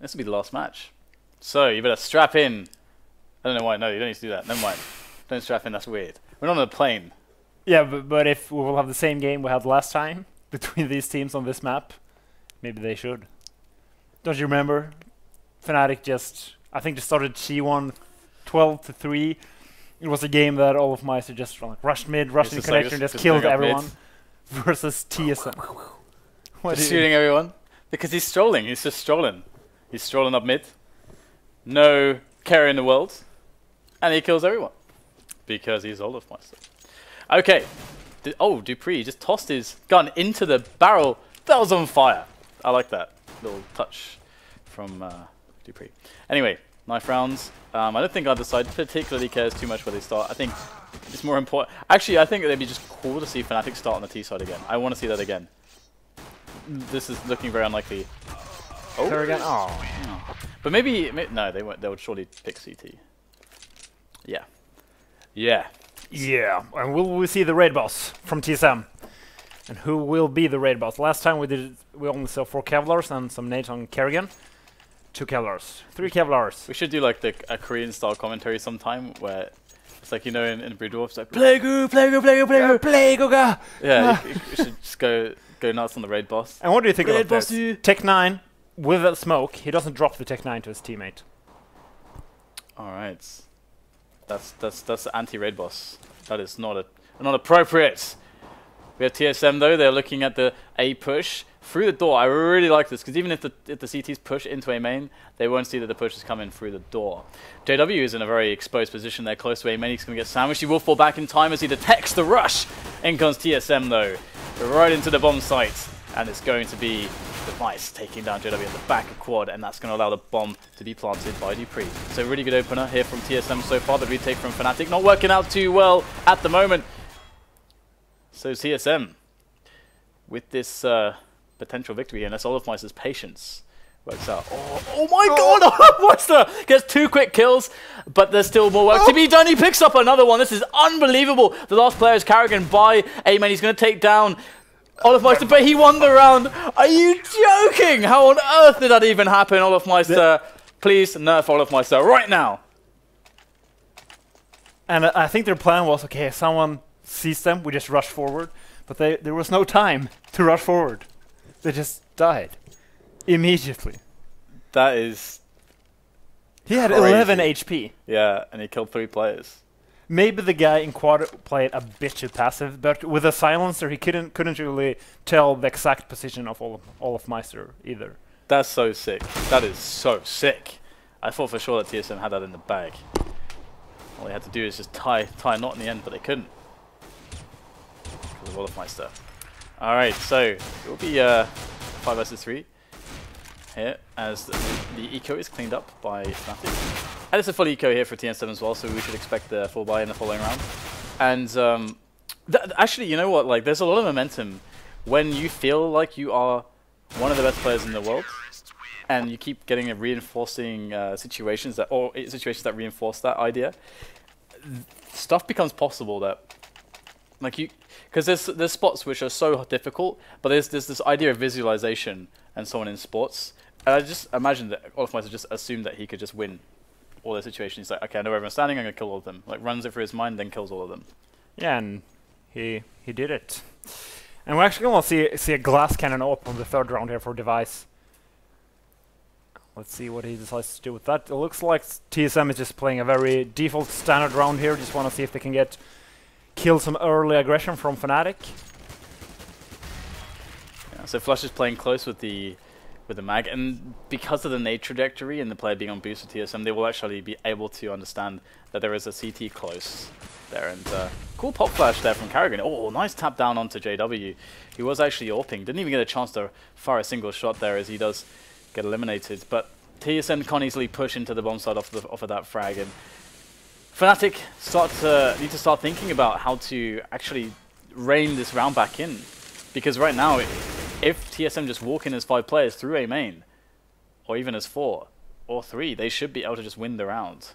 This will be the last match. So you better strap in. I don't know why. No, you don't need to do that. Never mind. Don't strap in. That's weird. We're not on a plane. Yeah, but if we will have the same game we had last time between these teams on this map, maybe they should. Don't you remember? Fnatic just, I think they started T1 12-3. It was a game that olofmeister just like, rushed mid, rushed in connector, and just killed everyone. Versus TSM. Just shooting everyone. Because he's strolling. He's just strolling. He's strolling up mid. No carry in the world. And he kills everyone. Because he's olofmeister. Okay. Oh, dupreeh just tossed his gun into the barrel. That was on fire. I like that little touch from dupreeh. Anyway, knife rounds. I don't think either side particularly cares too much where they start. I think it's more important. Actually, I think it'd be just cool to see Fnatic start on the T side again. I want to see that again. This is looking very unlikely. Oh, karrigan. Oh. But maybe no, they won't. They would surely pick CT. Yeah. Yeah. Yeah. And will we see the raid boss from TSM? And who will be the raid boss? Last time we only saw 4 Kevlars and some nades on karrigan. 2 Kevlars. 3 Kevlars. We should do like a Korean style commentary sometime where it's like, you know, in Broodwolf, it's like Playgoo, Playgoo, Playgoo, Playgoo, Playgooga. Yeah, you should just go nuts on the raid boss. And what do you think raid about this? Tech 9 with a smoke, he doesn't drop the Tech 9 to his teammate. Alright. That's anti-raid boss. That is not appropriate. We have TSM though, they're looking at the A push through the door. I really like this, because even if the CTs push into A main, they won't see that the push is coming through the door. JW is in a very exposed position there, close to A main. He's going to get sandwiched. He will fall back in time as he detects the rush. In comes TSM though, right into the bomb site. And it's going to be Device taking down JW at the back of quad, and that's going to allow the bomb to be planted by dupreeh. So really good opener here from TSM so far. The retake from Fnatic not working out too well at the moment. So TSM with this potential victory, and that's olofmeister's patience works out. Oh my god! olofmeister gets 2 quick kills, but there's still more work to be done. He picks up another one. This is unbelievable. The last player is karrigan by A main. He's going to take down olofmeister, but he won the round. Are you joking? How on earth did that even happen, olofmeister? Please nerf olofmeister right now. And I think their plan was, okay, if someone sees them, we just rush forward. But there was no time to rush forward. They just died immediately. That is He had crazy. 11 HP. Yeah, and he killed 3 players. Maybe the guy in quad played a bit too passive, but with a silencer, he couldn't really tell the exact position of olofmeister either. That's so sick. That is so sick. I thought for sure that TSM had that in the bag. All they had to do is just tie a knot in the end, but they couldn't. Because of olofmeister. Alright, so it will be 5 versus 3 here, as the eco is cleaned up by Fnatic. And it's a full eco here for TN7 as well, so we should expect the full buy in the following round. And actually, you know what? Like, there's a lot of momentum when you feel like you are one of the best players in the world, and you keep getting reinforcing situations that reinforce that idea. Stuff becomes possible that, like because there's spots which are so difficult, but there's this idea of visualization and so on in sports. And I just imagine that olofmeister just assumed that he could just win all the situations. He's like, okay, I know where everyone's standing, I'm going to kill all of them. Like, runs it through his mind, then kills all of them. Yeah, and he did it. And we're actually going to see a glass cannon open on the 3rd round here for Device. Let's see what he decides to do with that. It looks like TSM is just playing a very default standard round here. Just want to see if they can kill some early aggression from Fnatic. Yeah, so Flush is playing close with the mag, and because of the nade trajectory and the player being on boost with TSM, they will actually be able to understand that there is a CT close there. And cool pop flash there from karrigan. Oh, nice tap down onto JW. He was actually AWPing. Didn't even get a chance to fire a single shot there, as he does get eliminated. But TSM can't easily push into the bomb side off of that frag. And Fnatic need to start thinking about how to actually rein this round back in. Because right now, if TSM just walk in as 5 players through A main, or even as 4 or 3, they should be able to just win the round.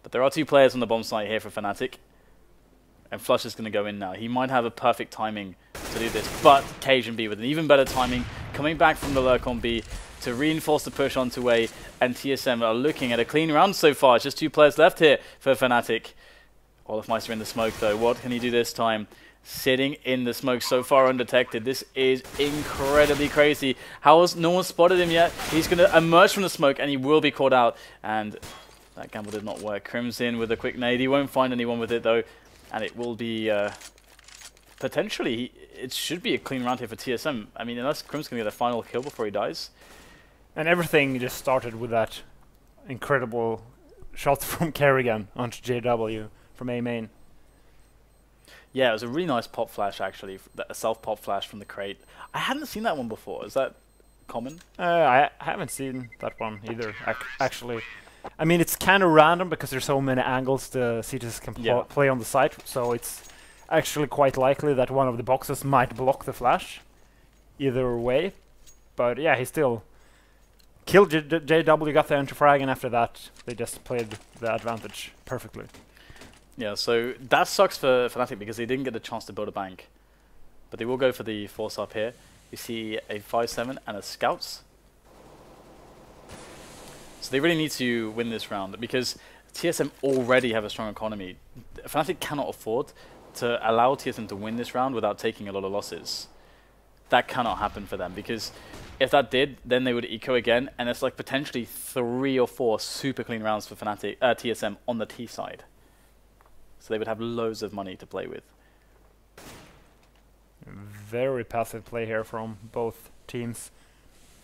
But there are 2 players on the bomb site here for Fnatic, and Flush is going to go in now. He might have a perfect timing to do this, but cajunb with an even better timing, coming back from the lurk on B, to reinforce the push onto A, and TSM are looking at a clean round so far. It's just 2 players left here for Fnatic. Olofmeister in the smoke though. What can he do this time? Sitting in the smoke so far undetected. This is incredibly crazy. How has no one spotted him yet? He's going to emerge from the smoke and he will be caught out. And that gamble did not work. KRIMZ in with a quick nade. He won't find anyone with it though. And it will be potentially, it should be a clean round here for TSM. I mean, unless KRIMZ can get a final kill before he dies. And everything just started with that incredible shot from karrigan onto JW from A main. Yeah, it was a really nice pop flash actually, a self pop flash from the crate. I hadn't seen that one before. Is that common? I haven't seen that one either, actually. I mean, it's kind of random because there's so many angles the CTs can play on the site, so it's actually quite likely that one of the boxes might block the flash either way. But yeah, he still killed JW, got the entry frag, and after that they just played the advantage perfectly. Yeah, so that sucks for Fnatic because they didn't get the chance to build a bank. But they will go for the force up here. You see a 5-7 and a scouts. So they really need to win this round because TSM already have a strong economy. Fnatic cannot afford to allow TSM to win this round without taking a lot of losses. That cannot happen for them because if that did, then they would eco again, and it's like potentially 3 or 4 super clean rounds for Fnatic, TSM on the T side. So they would have loads of money to play with. Very passive play here from both teams.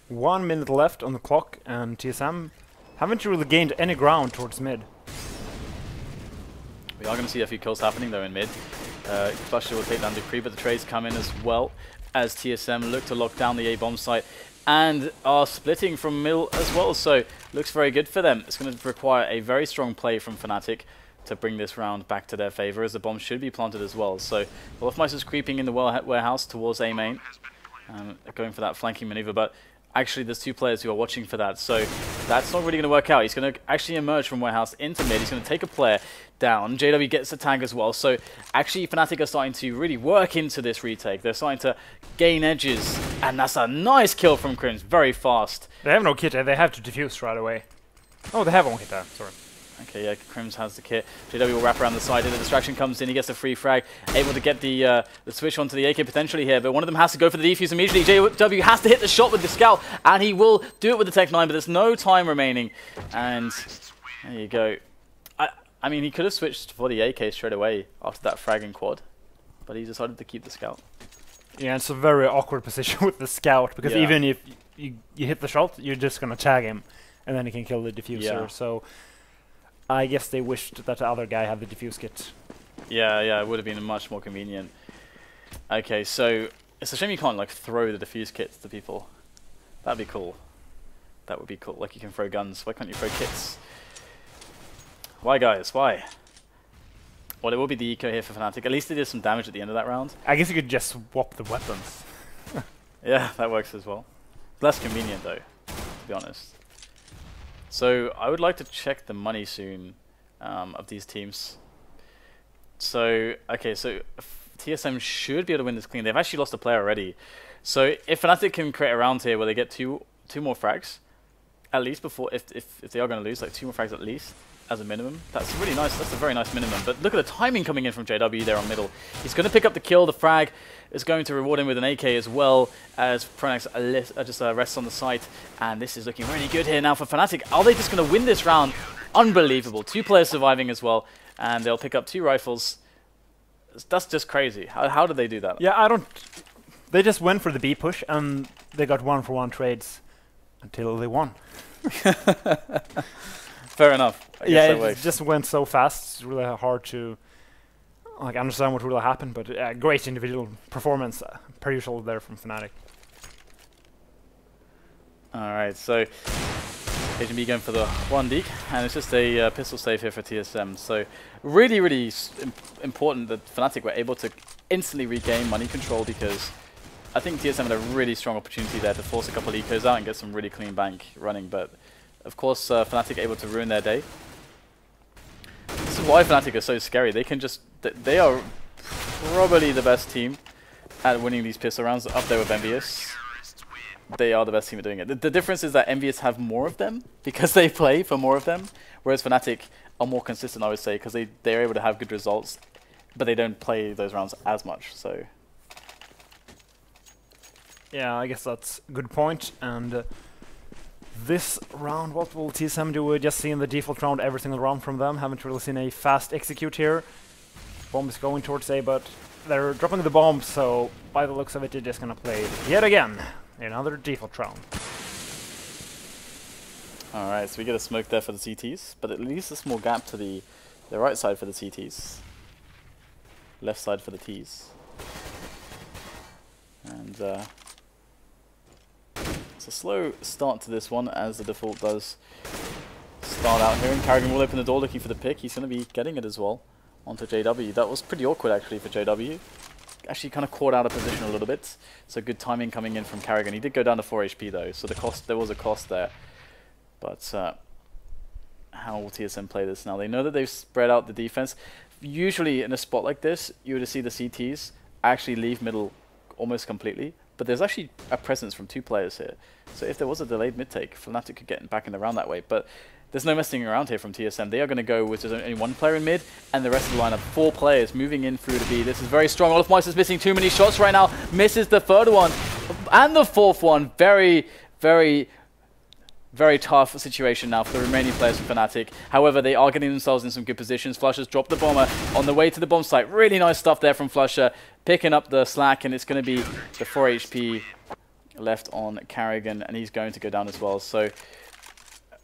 1 minute left on the clock, and TSM haven't really gained any ground towards mid. We are going to see a few kills happening though in mid. flusha will take down dupreeh, but the trades come in as well as TSM look to lock down the A bomb site and are splitting from middle as well. So looks very good for them. It's going to require a very strong play from Fnatic to bring this round back to their favor, as the bomb should be planted as well. So olofmeister's creeping in the warehouse towards A main, going for that flanking maneuver, but actually there's 2 players who are watching for that, so that's not really going to work out. He's going to actually emerge from warehouse into mid. He's going to take a player down. JW gets the tag as well, so actually Fnatic are starting to really work into this retake. They're starting to gain edges, and that's a nice kill from KRIMZ, very fast. They have no kit, they have to defuse right away. Oh, they have one kit there, sorry. Okay, yeah, KRIMZ has the kit. JW will wrap around the side, and the distraction comes in. He gets a free frag, able to get the switch onto the AK potentially here, but one of them has to go for the defuse immediately. JW has to hit the shot with the scout, and he will do it with the Tech 9, but there's no time remaining. And there you go. I mean, he could have switched for the AK straight away after that frag and quad, but he decided to keep the scout. Yeah, it's a very awkward position with the scout, because even if you hit the shot, you're just going to tag him, and then he can kill the diffuser. Yeah. So I guess they wished that the other guy had the diffuse kit. Yeah, it would have been much more convenient. Okay, so it's a shame you can't like throw the diffuse kits to people. That'd be cool. That would be cool. Like you can throw guns. Why can't you throw kits? Why, guys? Why? Well, it will be the eco here for Fnatic. At least they did some damage at the end of that round. I guess you could just swap the weapons. Yeah, that works as well. Less convenient though, to be honest. So I would like to check the money soon of these teams. So, okay, so TSM should be able to win this clean. They've actually lost a player already. So if Fnatic can create a round here where they get two more frags, at least before, if they are going to lose, like 2 more frags at least, as a minimum, that's really nice. That's a very nice minimum. But look at the timing coming in from JW there on middle. He's going to pick up the kill. The frag is going to reward him with an AK as well, as pronax just rests on the site. And this is looking really good here now for Fnatic. Are they just going to win this round? Unbelievable. 2 players surviving as well, and they'll pick up 2 rifles. That's just crazy. How did they do that? Yeah, they just went for the B push, and they got 1-for-1 trades until they won. Fair enough. Yeah, it just went so fast. It's really hard to understand what really happened, but great individual performance, per usual, there from Fnatic. Alright, so cajunb going for the 1 deke, and it's just a pistol save here for TSM. So really, really important that Fnatic were able to instantly regain money control, because I think TSM had a really strong opportunity there to force a couple of ecos out and get some really clean bank running, but of course Fnatic able to ruin their day. This is why Fnatic are so scary. They can just, they are probably the best team at winning these pistol rounds, up there with Envious. they are the best team at doing it. The difference is that Envious have more of them because they play for more of them, whereas Fnatic are more consistent, I would say, because they're able to have good results, but they don't play those rounds as much. So yeah, I guess that's a good point. And this round, what will TSM do? We're just seeing the default round every single round from them. Haven't really seen a fast execute here. Bomb is going towards A, but they're dropping the bomb, so by the looks of it, they're just gonna play yet again another default round. alright, so we get a smoke there for the CTs, but it leaves a small gap to the right side for the CTs. Left side for the Ts. And it's a slow start to this one, as the default does start out here, and karrigan will open the door looking for the pick. He's going to be getting it as well onto JW. That was pretty awkward actually for JW. Actually kind of caught out of position a little bit, so good timing coming in from karrigan. He did go down to 4 HP though, so there was a cost there. But how will TSM play this now? They know that they've spread out the defense. Usually in a spot like this, you would see the CTs actually leave middle almost completely, but there's actually a presence from 2 players here. So if there was a delayed mid take, Fnatic could get back in the round that way. But there's no messing around here from TSM. They are going to go with just only 1 player in mid, and the rest of the lineup, 4 players moving in through to B. This is very strong. olofmeister's missing too many shots right now. Misses the 3rd one and the 4th one. Very, very, very tough situation now for the remaining players from Fnatic. However, they are getting themselves in some good positions. flusha's dropped the bomber on the way to the bomb site. Really nice stuff there from flusha, picking up the slack, and it's going to be the 4 HP left on karrigan, and he's going to go down as well. So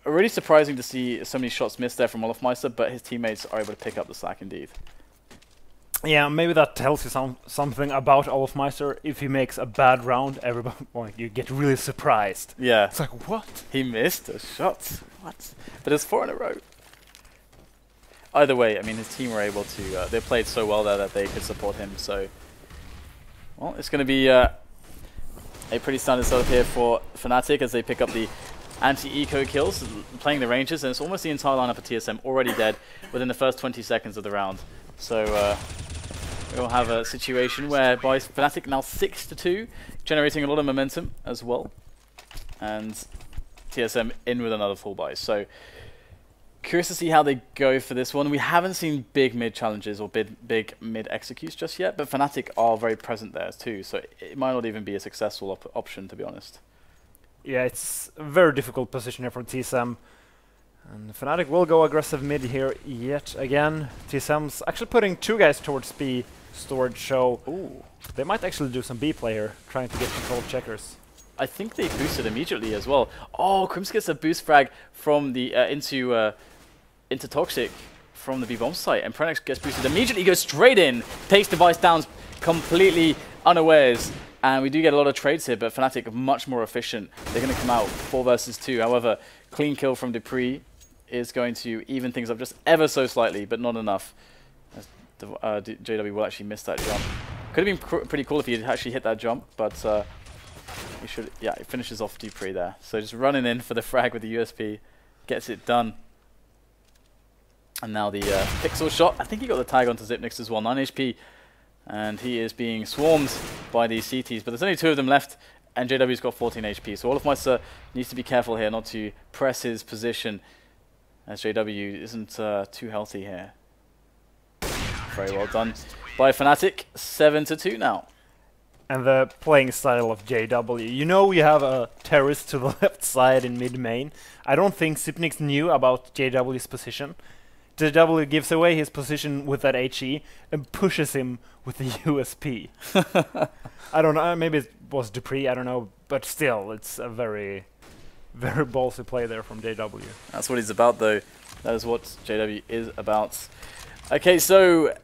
really surprising to see so many shots missed there from olofmeister, but his teammates are able to pick up the slack indeed. Yeah, maybe that tells you something about olofmeister. If he makes a bad round, everybody, well, you get really surprised. Yeah. It's like, what? He missed a shot. What? But it's 4 in a row. Either way, I mean, his team were able to... they played so well there that they could support him, so... Well, it's going to be a pretty standard setup here for Fnatic as they pick up the anti-eco kills, playing the Rangers, and it's almost the entire lineup of TSM already dead within the first 20 seconds of the round. So we'll have a situation where by Fnatic now 6-2, generating a lot of momentum as well, and TSM in with another full buy. So curious to see how they go for this one. We haven't seen big mid challenges or big mid executes just yet, but Fnatic are very present there too, so it might not even be a successful option, to be honest. Yeah, it's a very difficult position here for TSM. And Fnatic will go aggressive mid here yet again. TSM's actually putting 2 guys towards B storage, so they might actually do some B play here, trying to get control of checkers. I think they boosted immediately as well. Oh, KRIMZ gets a boost frag from the into Toxic from the B bomb site, and pronax gets boosted immediately, goes straight in, takes device down completely unawares. And we do get a lot of trades here, but Fnatic are much more efficient. They're going to come out 4 versus 2. However, clean kill from dupreeh is going to even things up just ever so slightly, but not enough. JW will actually miss that jump. Could have been pretty cool if he had actually hit that jump, but he should. Yeah, he finishes off dupreeh there. So just running in for the frag with the USP, gets it done. And now the pixel shot. I think he got the tag onto Zipnix as well. 9 HP. And he is being swarmed by these CTs, but there's only 2 of them left, and JW's got 14 HP, so olofmeister needs to be careful here not to press his position, as JW isn't too healthy here. Very well done by Fnatic, 7-2 now. And the playing style of JW. You know you have a terrorist to the left side in mid-main. I don't think Zipnix knew about JW's position. JW gives away his position with that HE and pushes him with the USP. I don't know, maybe it was dupreeh, I don't know, but still, it's a very, very ballsy play there from JW. That's what he's about, though. That is what JW is about. Okay, so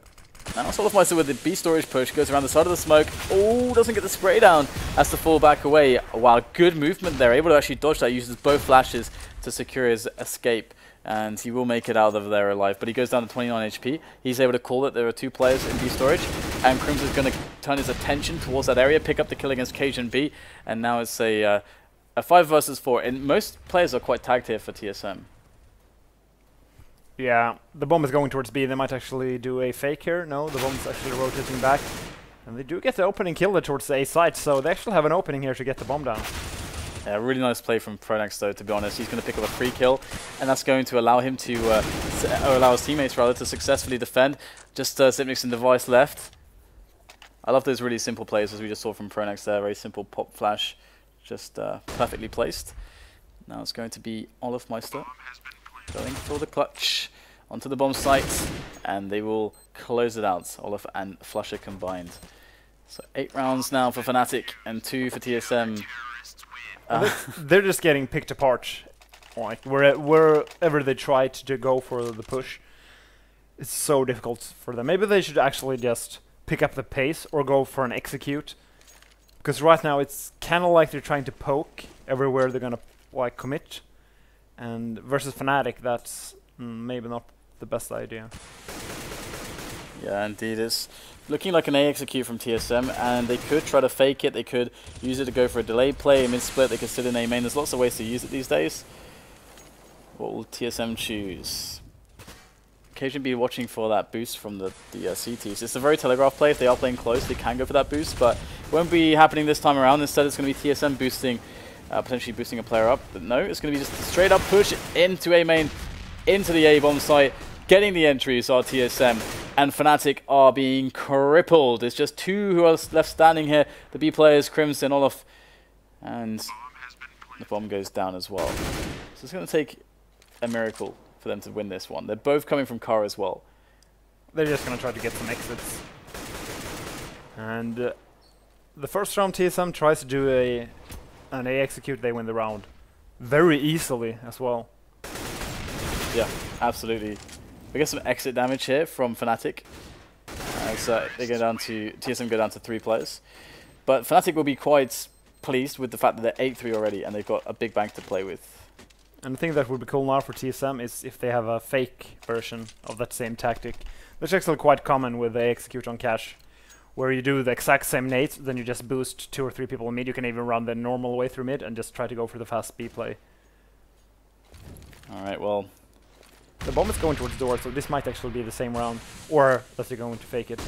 now olofmeister with the B storage push goes around the side of the smoke. Oh, doesn't get the spray down. Has to fall back away. Wow, good movement there. Able to actually dodge that. Uses both flashes to secure his escape. And he will make it out of there alive, but he goes down to 29 HP. He's able to call it. There are 2 players in B storage, and KRIMZ is going to turn his attention towards that area, pick up the kill against cajunb, and now it's a 5 versus 4. And most players are quite tagged here for TSM. Yeah, the bomb is going towards B. They might actually do a fake here. No, the bomb is actually rotating back, and they do get the opening kill towards the A side, so they actually have an opening here to get the bomb down. Yeah, really nice play from pronax though, to be honest. He's going to pick up a free kill, and that's going to allow him to, or allow his teammates rather, to successfully defend. Just Zipnix and Device left. I love those really simple plays, as we just saw from pronax there. Very simple pop flash, just perfectly placed. Now it's going to be olofmeister going for the clutch onto the bomb site, and they will close it out. Olof and flusha combined. So 8 rounds now for Fnatic and 2 for TSM. They're just getting picked apart. Like wherever they try to go for the push, it's so difficult for them. Maybe they should actually just pick up the pace or go for an execute, because right now it's kind of like they're trying to poke everywhere they're gonna like commit, and versus Fnatic, that's maybe not the best idea. Yeah, indeed, it's looking like an A execute from TSM, and they could try to fake it. They could use it to go for a delayed play, a mid split. They could sit in A main. There's lots of ways to use it these days. What will TSM choose? cajunb watching for that boost from the CTs. It's a very telegraph play. If they are playing close, they can go for that boost, but it won't be happening this time around. Instead, it's going to be TSM boosting, potentially boosting a player up. But no, it's going to be just a straight up push into A main, into the A bomb site. Getting the entries are TSM, and Fnatic are being crippled. There's just 2 who are left standing here. The B players, KRIMZ and Olof, and the bomb goes down as well. So it's going to take a miracle for them to win this one. They're both coming from car as well. They're just going to try to get some exits. And the first round TSM tries to do an A execute, they win the round. Very easily as well. Yeah, absolutely. We get some exit damage here from Fnatic. So they go down to, TSM go down to 3 players. But Fnatic will be quite pleased with the fact that they're 8-3 already, and they've got a big bank to play with. And the thing that would be cool now for TSM is if they have a fake version of that same tactic. That's actually quite common with the execute on cache, where you do the exact same nades, then you just boost 2 or 3 people in mid. You can even run the normal way through mid and just try to go for the fast B play. Alright, well, the bomb is going towards the door, so this might actually be the same round, or that they're going to fake it.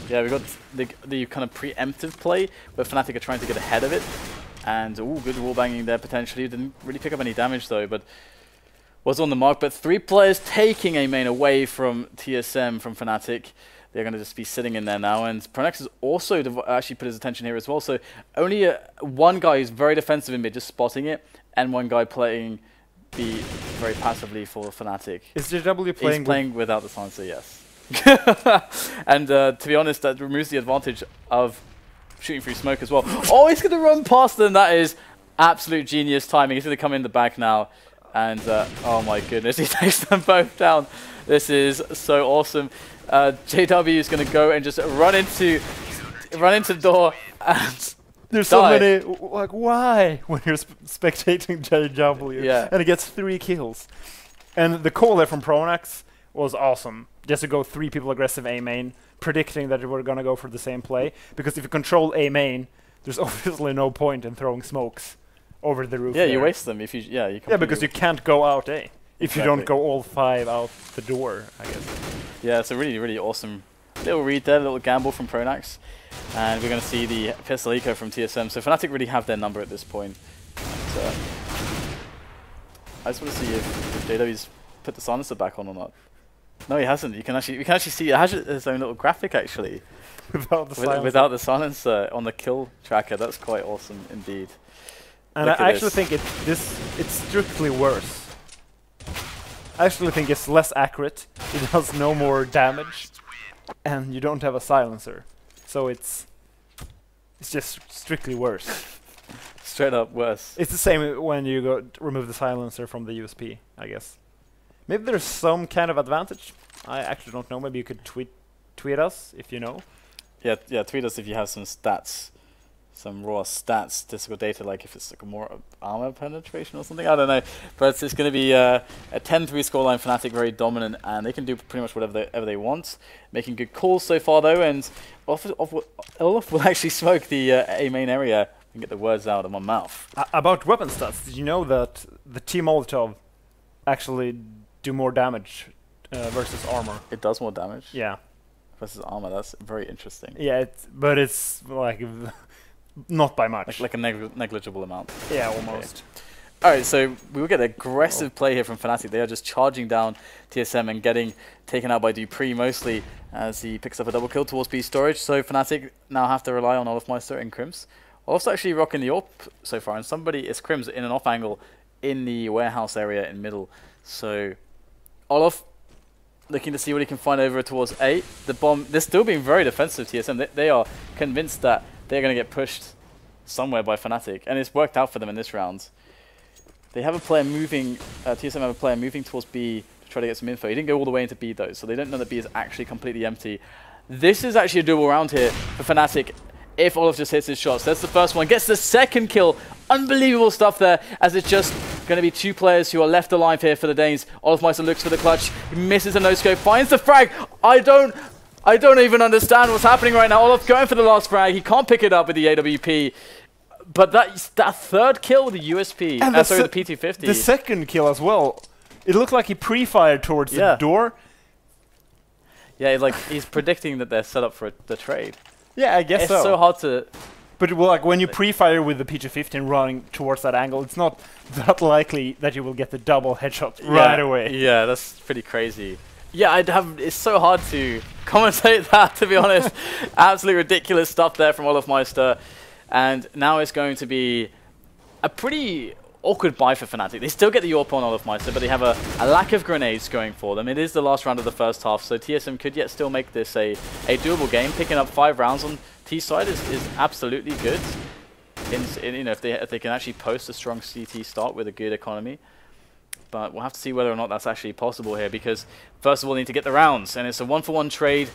yeah, we got the kind of preemptive play where Fnatic are trying to get ahead of it. And, ooh, good wall banging there potentially. Didn't really pick up any damage though, but was on the mark. But 3 players taking A main away from TSM, from Fnatic. They're going to just be sitting in there now. And pronax has also actually put his attention here as well. So only one guy who's very defensive in mid, just spotting it, and one guy playing B very passively for Fnatic. Is JW playing? He's playing without the silencer, yes. And to be honest, that removes the advantage of shooting through smoke as well. Oh, he's going to run past them. That is absolute genius timing. He's going to come in the back now. And oh my goodness, he takes them both down. This is so awesome. JW is going to go and just run into the door and there's so many, like, why? When you're spectating JW, yeah, and he gets 3 kills. And the call there from pronax was awesome. Just to go 3 people aggressive A main, predicting that they were going to go for the same play. Because if you control A main, there's obviously no point in throwing smokes over the roof. Yeah, you waste them if you, you because you can't go out A. If you don't go all 5 out the door, I guess. Yeah, it's a really, really awesome little read there, a little gamble from pronax. And we're going to see the pistol eco from TSM. So Fnatic really have their number at this point. And, I just want to see if JW's put the silencer back on or not. No, he hasn't. We can actually see it has its own little graphic actually. Without the silencer on the kill tracker. That's quite awesome indeed. And I actually think it's strictly worse. I actually think it's less accurate. It does no more damage, and you don't have a silencer. So it's just strictly worse. Straight up worse. It's the same when you remove the silencer from the USP, I guess. Maybe there's some kind of advantage. I actually don't know. Maybe you could tweet us if you know. Yeah, tweet us if you have some stats, some raw stats, statistical data, like if it's like more armor penetration or something. I don't know. But it's going to be a 10-3 scoreline. Fnatic very dominant, and they can do pretty much whatever they want. Making good calls so far though, and Olof will actually smoke the A main area and get the words out of my mouth. About weapon stats, did you know that the Team Molotov actually do more damage versus armor? It does more damage? Yeah. Versus armor, that's very interesting. Yeah, but it's like Not by much. Like a negligible amount. Yeah, almost. Okay. Alright, so we will get aggressive play here from Fnatic. They are just charging down TSM and getting taken out by dupreeh mostly as he picks up a double kill towards B storage. So Fnatic now have to rely on olofmeister and KRIMZ. Olof's actually rocking the AWP so far, and somebody is KRIMZ in an off angle in the warehouse area in middle. So Olof looking to see what he can find over towards A. The bomb, they're still being very defensive, TSM. They are convinced that they're going to get pushed somewhere by Fnatic, and it's worked out for them in this round. They have a player moving, TSM have a player moving towards B to try to get some info. He didn't go all the way into B though, so they don't know that B is actually completely empty. This is actually a doable round here for Fnatic if Olof just hits his shots. That's the first one, gets the second kill. Unbelievable stuff there, as it's just going to be 2 players who are left alive here for the Danes. olofmeister looks for the clutch, he misses a no-scope, finds the frag. I don't even understand what's happening right now. Olof going for the last frag, he can't pick it up with the AWP. But that third kill with the USP, sorry, the P250. The second kill as well. It looked like he pre-fired towards the door. Yeah, like he's predicting that they're set up for the trade. Yeah, I guess so. It's so hard to... But well, like when you pre-fire with the P250 running towards that angle, it's not that likely that you will get the double headshot right away. Yeah, that's pretty crazy. Yeah, it's so hard to commentate that, to be honest. Absolutely ridiculous stuff there from olofmeister. And now it's going to be a pretty awkward buy for Fnatic. They still get the AWP on olofmeister, but they have a lack of grenades going for them. It is the last round of the first half, so TSM could yet still make this a doable game. Picking up 5 rounds on T side is absolutely good. You know, if they can actually post a strong CT start with a good economy. But we'll have to see whether or not that's actually possible here, because first of all, they need to get the rounds, and it's a 1-for-1 trade.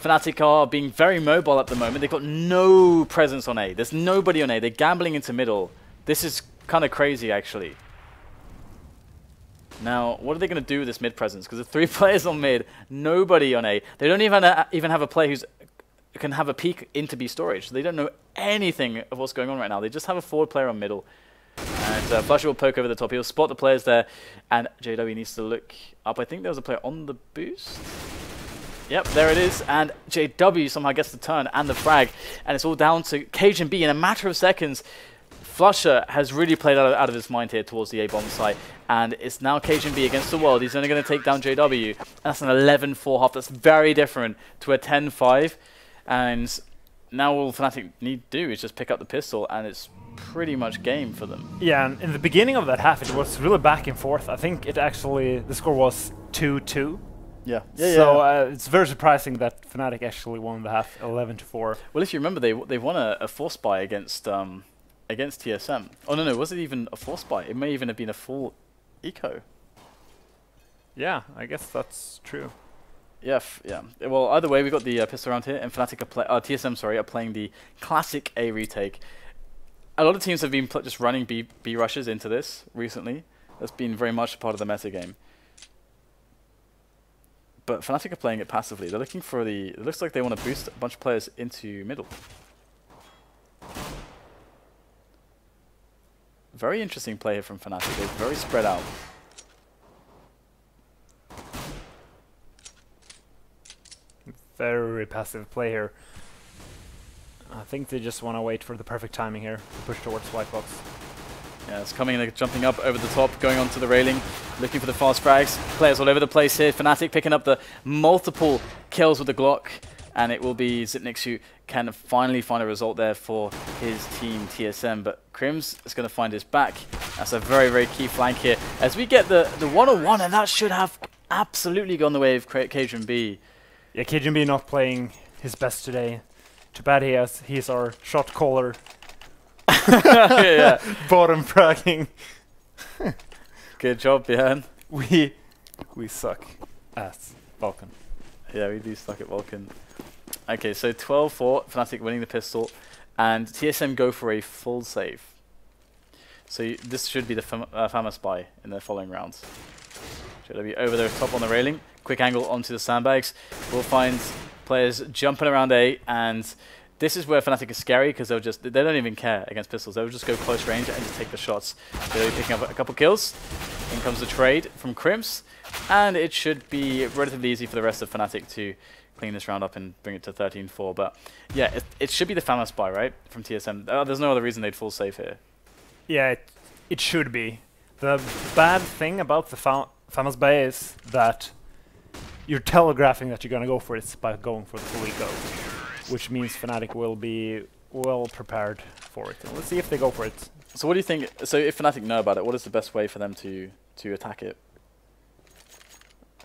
Fnatic are being very mobile at the moment. They've got no presence on A. There's nobody on A. They're gambling into middle. This is kind of crazy, actually. Now, what are they going to do with this mid presence? Because there's 3 players on mid, nobody on A. They don't even have a player who can have a peek into B storage. They don't know anything of what's going on right now. They just have a forward player on middle. And flusha will poke over the top. He'll spot the players there, and JW needs to look up. I think there was a player on the boost. Yep, there it is, and JW somehow gets the turn and the frag, and it's all down to cajunb in a matter of seconds. flusha has really played out of his mind here towards the A-bomb site, and it's now cajunb against the world. He's only going to take down JW. That's an 11-4 half. That's very different to a 10-5, and now all Fnatic need to do is just pick up the pistol, and it's pretty much game for them. Yeah, and in the beginning of that half, it was really back and forth. I think the score was 2-2. Yeah. So it's very surprising that Fnatic actually won the half 11-4. Well, if you remember, they won a force buy against TSM. Oh no, was it even a force buy? It may even have been a full eco. Yeah, I guess that's true. Yeah, yeah. Well, either way, we got the pistol around here, and Fnatic TSM are playing the classic A retake. A lot of teams have been just running B rushes into this recently. That's been very much a part of the meta game. But Fnatic are playing it passively. They're looking for it looks like they want to boost a bunch of players into middle. Very interesting play here from Fnatic. They're very spread out. Very passive play here. I think they just want to wait for the perfect timing here to push towards white box. Yeah, it's coming in, jumping up over the top, going onto the railing, looking for the fast frags. Players all over the place here. Fnatic picking up the multiple kills with the Glock, and it will be Zipnix who can finally find a result there for his team TSM. But KRIMZ is going to find his back. That's a very, very key flank here. As we get the 1-on-1, and that should have absolutely gone the way of cajunb. Yeah, cajunb not playing his best today. Too bad he's our shot caller. Yeah. Bottom fragging. Good job, Björn. We suck at Vulcan. Yeah, we do suck at Vulcan. Okay, so 12-4, Fnatic winning the pistol, and TSM go for a full save. So this should be the famous buy in the following rounds. JW over the top on the railing, quick angle onto the sandbags. We'll find players jumping around A, and this is where Fnatic is scary because they don't even care against pistols. They'll just go close range and just take the shots. They're picking up a couple kills. In comes the trade from KRIMZ, and it should be relatively easy for the rest of Fnatic to clean this round up and bring it to 13-4. But yeah, it should be the Famous buy, right, from TSM. There's no other reason they'd full save here. Yeah, it should be. The bad thing about the Famous buy is that you're telegraphing that you're going to go for it by going for the full eco, which means Fnatic will be well prepared for it. And let's see if they go for it. So what do you think? So if Fnatic know about it, what is the best way for them to attack it?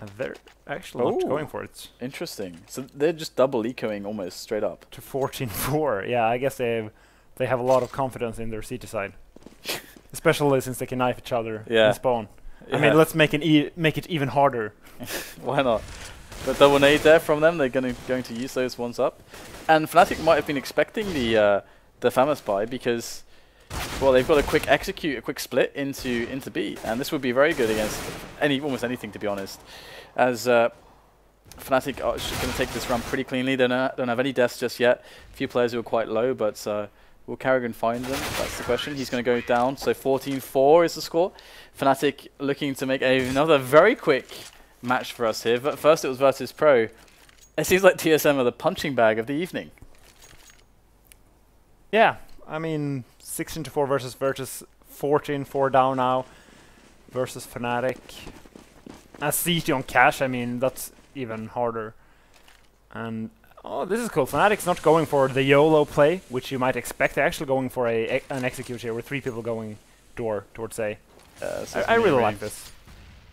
And they're actually not going for it. Interesting. So they're just double ecoing almost straight up. To 14-4. Yeah, I guess they have a lot of confidence in their CT side. Especially since they can knife each other in spawn. Yeah. I mean, let's make it even harder. Why not? But double nade there from them. They're going to use those ones up. And Fnatic might have been expecting the Famous buy because, well, they've got a quick execute, a quick split into B, and this would be very good against almost anything, to be honest. As Fnatic are going to take this run pretty cleanly. They don't have any deaths just yet. A few players who are quite low, but will karrigan find them? That's the question. He's going to go down. So 14-4 is the score. Fnatic looking to make another very quick match for us here. But first it was versus Pro. It seems like TSM are the punching bag of the evening. Yeah, I mean 16-4 versus Virtus, 14-4 down now versus Fnatic. As CT on cash, I mean that's even harder. And oh, this is cool. Fnatic's not going for the YOLO play, which you might expect. They're actually going for an execute here with 3 people going door towards A. I really like this.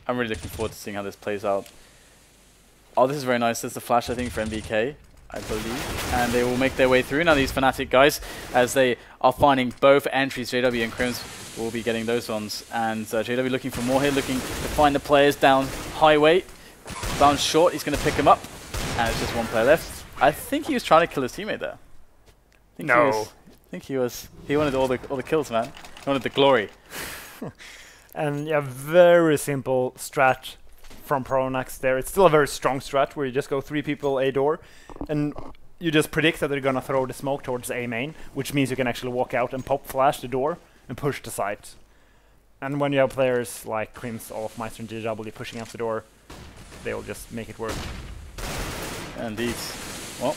I'm really looking forward to seeing how this plays out. Oh, this is very nice. There's the flash, I think, for MBK, I believe. And they will make their way through. Now these Fnatic guys, as they are finding both entries, JW and KRIMZ will be getting those ones. And JW looking for more here, looking to find the players down highway. Bounce short, he's going to pick him up. And it's just one player left. I think he was trying to kill his teammate there. I think he wanted all the kills, man. He wanted the glory. And yeah, very simple strat from pronax there. It's still a very strong strat where you just go 3 people A door, and you just predict that they're gonna throw the smoke towards A main, which means you can actually walk out and pop flash the door and push the site. And when you have players like KRIMZ, olofmeister, and JW pushing out the door, they'll just make it work. Indeed. Well,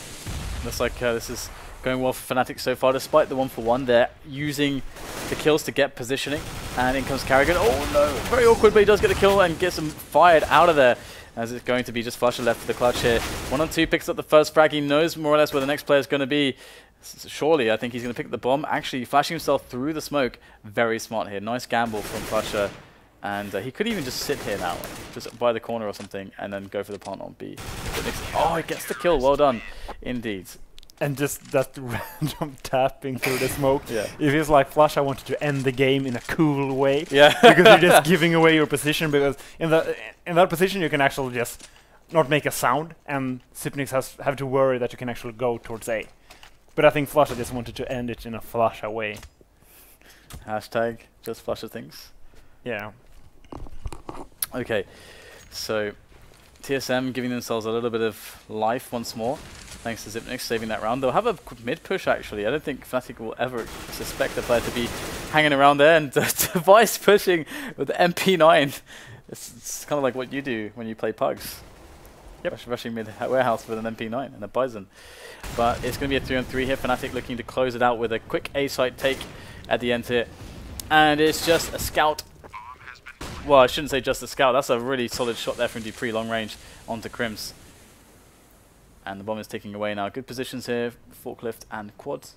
looks like this is going well for Fnatic so far, despite the 1-for-1. They're using the kills to get positioning, and in comes karrigan. Oh no, very awkward, but he does get the kill and gets him fired out of there, as it's going to be just flusha left for the clutch here. 1-on-2 picks up the first frag. He knows more or less where the next player is going to be. Surely, I think he's going to pick up the bomb, actually flashing himself through the smoke. Very smart here. Nice gamble from flusha. And he could even just sit here now, just by the corner or something, and then go for the plant on B. Oh, he gets the kill. Well done, indeed. And just that random tapping through the smoke. Yeah. It feels like flusha wanted to end the game in a cool way. Yeah. Because you're just giving away your position, because in that position you can actually just not make a sound, and Xyp9x have to worry that you can actually go towards A. But I think flusha just wanted to end it in a flusha way. Hashtag just flusha things. Yeah. Okay, so TSM giving themselves a little bit of life once more, thanks to Xyp9x saving that round. They'll have a mid push actually. I don't think Fnatic will ever suspect the player to be hanging around there, and Device pushing with the MP9. It's kind of like what you do when you play Pugs. Yep. Rushing mid warehouse with an MP9 and a Bison. But it's going to be a 3-on-3 here. Fnatic looking to close it out with a quick A site take at the end here. And it's just a scout. Well, I shouldn't say just a scout. That's a really solid shot there from dupreeh, long range onto KRIMZ. And the bomb is taking away now. Good positions here, forklift and quad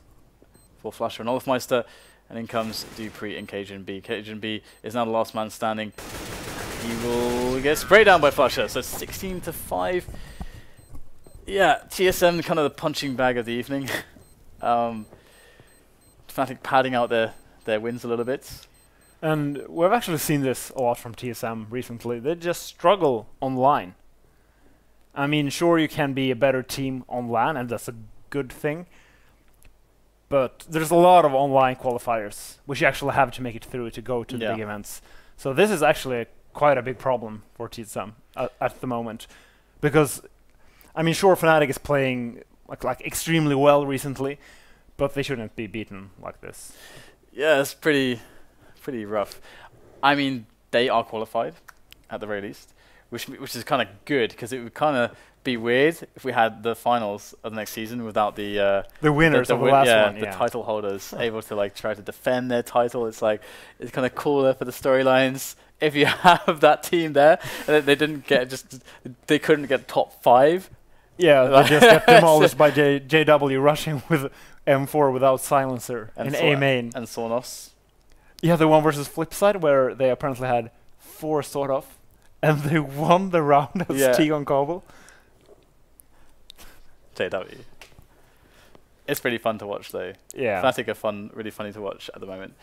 for flusha and olofmeister. And in comes dupreeh and cajunb. cajunb is now the last man standing. He will get sprayed down by flusha. So 16-5. Yeah, TSM kind of the punching bag of the evening. Fnatic padding out their wins a little bit. And we've actually seen this a lot from TSM recently. They just struggle online. I mean, sure, you can be a better team on LAN, and that's a good thing. But there's a lot of online qualifiers, which you actually have to make it through to go to the big events. So this is actually quite a big problem for TSM at the moment. Because, I mean, sure, Fnatic is playing like extremely well recently, but they shouldn't be beaten like this. Yeah, it's pretty rough. I mean, they are qualified, at the very least. which is kind of good because it would kind of be weird if we had the finals of the next season without the winners of the last one, the title holders able to like try to defend their title. It's like it's kind of cooler for the storylines if you have that team there. And they didn't get they couldn't get top 5. Yeah, they just got demolished by JW rushing with M4 without silencer and in A main and Sonos. Yeah, the one versus Flipside where they apparently had 4 sort of, and they won the round as T on Cobble. JW. It's pretty fun to watch though. Yeah. Fnatic are fun, really funny to watch at the moment.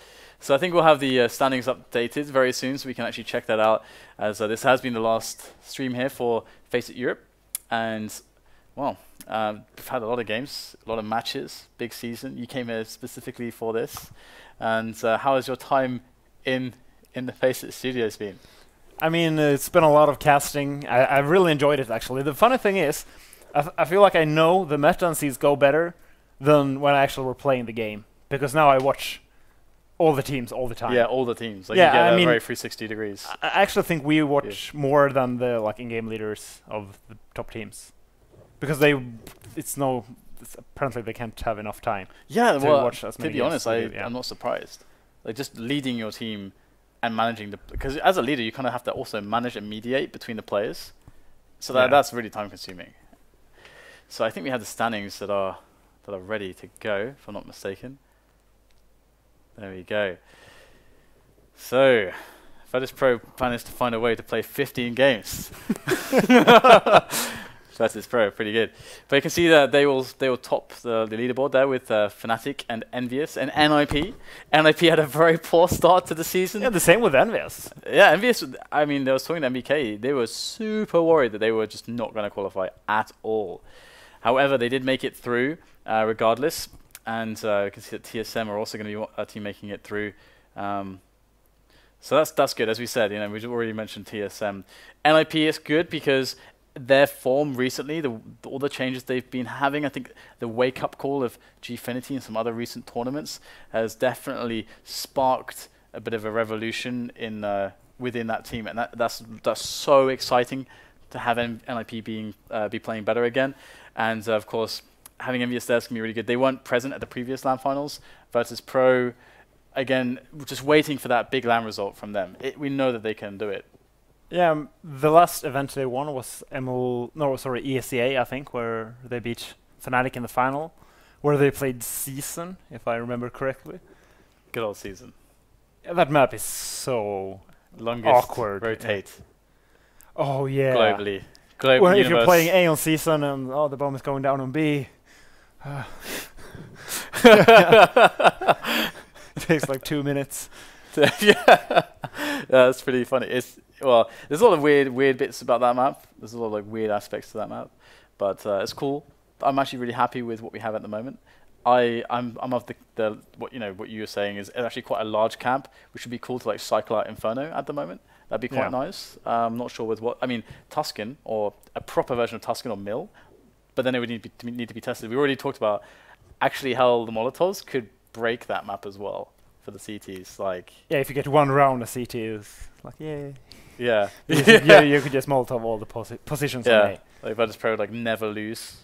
So I think we'll have the standings updated very soon so we can actually check that out, as this has been the last stream here for FACEIT Europe. And, well, we've had a lot of games, a lot of matches, big season. You came here specifically for this. And how has your time in the FACEIT studios been? I mean, it's been a lot of casting. I really enjoyed it, actually. The funny thing is, I feel like I know the meta and seeds go better than when I actually were playing the game, because now I watch all the teams all the time. Yeah, all the teams. Like you get a very 360 degrees. I actually think we watch more than the in-game leaders of the top teams, because apparently they can't have enough time. Yeah, to watch as many to be honest, I'm not surprised. Like just leading your team and managing because as a leader you kind of have to also manage and mediate between the players. So that's really time consuming. So I think we have the standings that are ready to go, if I'm not mistaken. There we go. So, FaZeIT plan is to find a way to play 15 games. FaZeIT Pro, pretty good. But you can see that they will top the leaderboard there with Fnatic and Envious and NIP. NIP had a very poor start to the season. Yeah, the same with Envious. Yeah, Envious, I mean, they were talking to MBK. They were super worried that they were just not going to qualify at all. However, they did make it through regardless. And you can see that TSM are also going to be a team making it through. So that's good. As we said, we've already mentioned TSM. NIP is good because their form recently, all the changes they've been having, I think the wake-up call of Gfinity and some other recent tournaments has definitely sparked a bit of a revolution within that team, and that's so exciting to have NIP be playing better again. And of course, having Envious there is going to be really good. They weren't present at the previous LAN finals. FaZeIT Pro, again, just waiting for that big LAN result from them. We know that they can do it. Yeah, the last event they won was ESEA, I think, where they beat Fnatic in the final, where they played Season, if I remember correctly. Good old Season. Yeah, that map is so longest awkward. Rotate. Yeah. Oh yeah. Globally. Well, if you're playing A on Season and the bomb is going down on B, it takes like 2 minutes. Yeah, that's pretty funny. There's a lot of weird bits about that map. There's a lot of weird aspects to that map, but it's cool. I'm actually really happy with what we have at the moment. I'm of what you were saying is actually quite a large camp, which would be cool to cycle out Inferno at the moment. That'd be quite nice. I'm not sure with what. I mean, Tuscan or a proper version of Tuscan or Mill, but then it would need to be tested. We already talked about actually how the Molotovs could break that map as well for the CTs. Yeah, if you get one round, a CT is yay. Yeah. You could just Molotov all the positions. Yeah. Like FaZeIT Pro never lose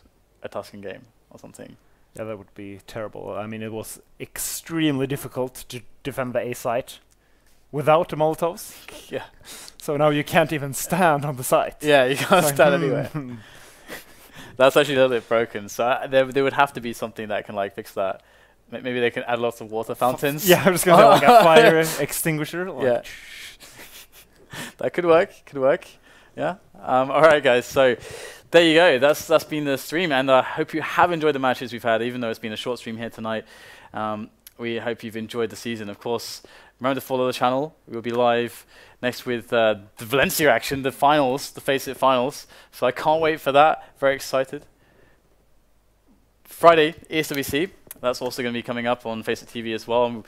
a Tuscan game or something. Yeah, that would be terrible. I mean, it was extremely difficult to defend the A site without the Molotovs. Yeah. So now you can't even stand on the site. Yeah, you can't stand anywhere. That's actually a little bit broken. So there would have to be something that can fix that. Maybe they can add lots of water fountains. Yeah, I'm just gonna say a fire extinguisher. Yeah. That could work. Yeah. All right, guys. So there you go. That's been the stream, and I hope you have enjoyed the matches we've had, even though it's been a short stream here tonight. We hope you've enjoyed the season. Of course, remember to follow the channel. We'll be live next with the Valencia action, the finals, the FACEIT finals. So I can't wait for that. Very excited. Friday, ESWC. That's also going to be coming up on FACEIT TV as well. And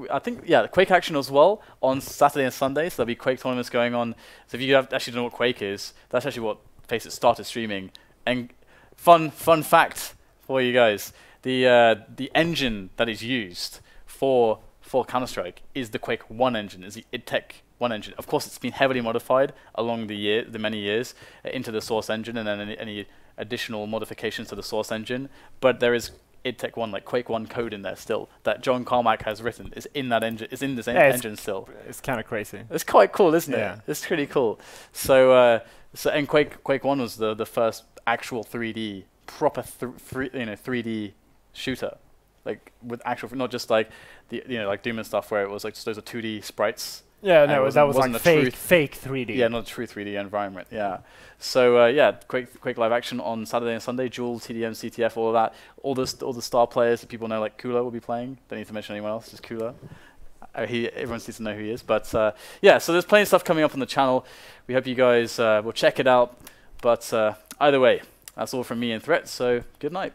I think Quake action as well on Saturday and Sunday. So there'll be Quake tournaments going on. So if you actually don't know what Quake is, that's actually what FACEIT started streaming. And fun fact for you guys: the engine that is used for for Counter-Strike is the Quake 1 engine, is the idtech 1 engine. Of course, it's been heavily modified along the many years into the source engine, and then any additional modifications to the source engine. But there is idtech 1, like Quake 1 code in there still that John Carmack has written. Is in that engine. Is in this engine still. It's kind of crazy. It's quite cool, isn't Yeah. it? It's pretty cool. So and Quake 1 was the first actual 3D proper 3D shooter, like with actual, not just like the like Doom and stuff where it was like just those are 2D sprites. Yeah, no, that was wasn't like a fake 3D. Yeah, not a true 3D environment. Yeah. So yeah, Quake live action on Saturday and Sunday. Jewel, TDM, CTF, all of that. All the star players that people know, like Kula, will be playing. Don't need to mention anyone else. Just Kula. Everyone needs to know who he is. But yeah, so there's plenty of stuff coming up on the channel. We hope you guys will check it out. But either way, that's all from me and Threat. So good night.